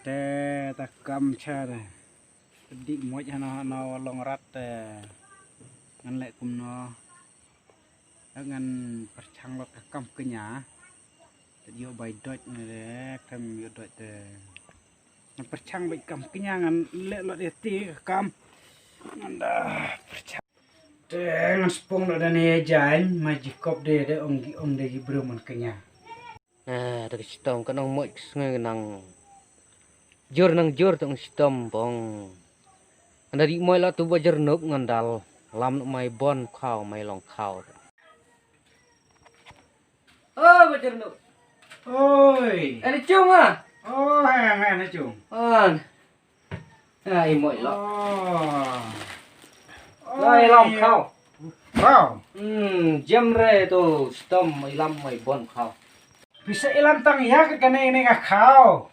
te takam cha de di moj hana long rat ngan lek kum no ngan perchang lo takam kenya yo bai dot ne kam yo dot te ngan perchang bai kam kenya ngan lek lo de ti kam ngan da perchang te ngan spong lo da ne jan majikop de ong de gibru man kenya dari sitom kan nang moj nang jur tong sitom bong dari moj la tu bahjyrnub ngandal lam mai bon khao mai long khao bahjyrnub oi ani chung ah oh hang chung ai moj lo oh lai long khao wow hynrei tu sitom mai lam mai bon khao bisa ilam tang ya ke kene ini kau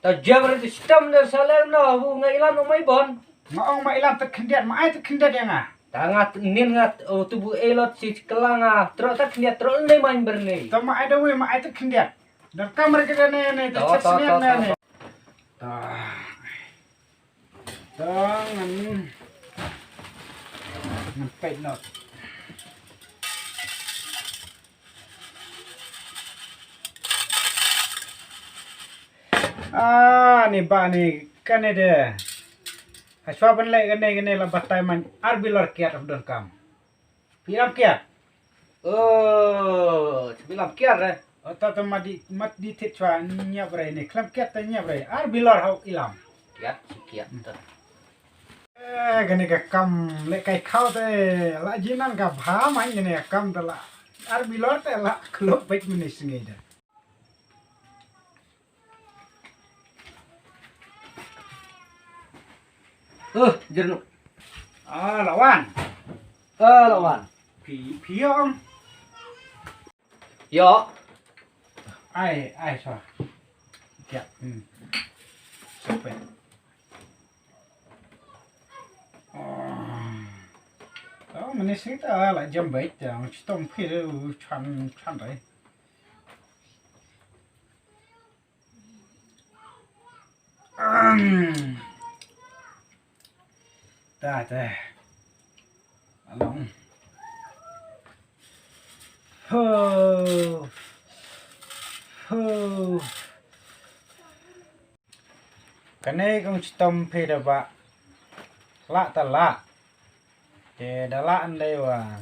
ta hynrei tu sitom de salem no bu ngai lam mai bon ngong ma ilam tak kendiat ma ai tak kendiat yang ah tangat nin ngat tubuh elot si kelanga tro tak kendiat tro ne main berne to ma ai dewe ma ai tak kendiat dan kamar ke ne tak sesnian ne ngan pet not ni ba ni kan ada aswa ban le gane la batai man arbilor kiat of don kam piram kiat bilang kiat eh atau mat di titwa nya bre ni klam kiat ta nya bre arbilor hau ilam kiat gane ka kam le kai khau te la jinan ka bha man ne kam ta la arbilor te la klop bek minis ngeda jernuk lawan lawan piong yo ai so ya sampai mình sẽ ta lại jam bait chẳng tông phi chan đấy ta long cái này cũng tông phi được bạn lạ ta lạ thì đã lạ anh đây và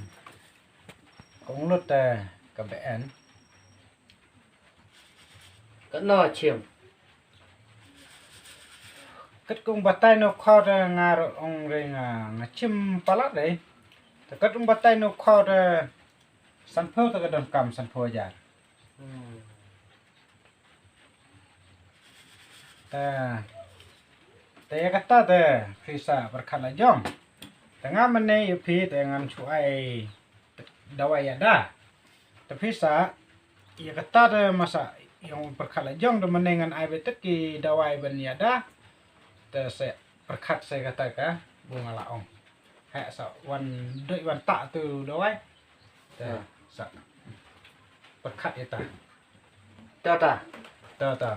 cũng lút cả bẹn cái nó chiêm cất cung bắt tay nó kho ra ngà rồi ông đây ngà chim palat đấy thì cất cung bắt tay nó kho ra săn phơi ta cái đòn cầm săn phơi dài ta kata phi sa berkala Jong tengah menai phi dengan cuai dawai ada tapi sa ia kata masa yang berkala Jong tu menai dengan ai betet ki dawai ben ada te se perkat saya kata ka bunga laong ha sa wan doi wan tak tu dawai te sa perkat eta ta ta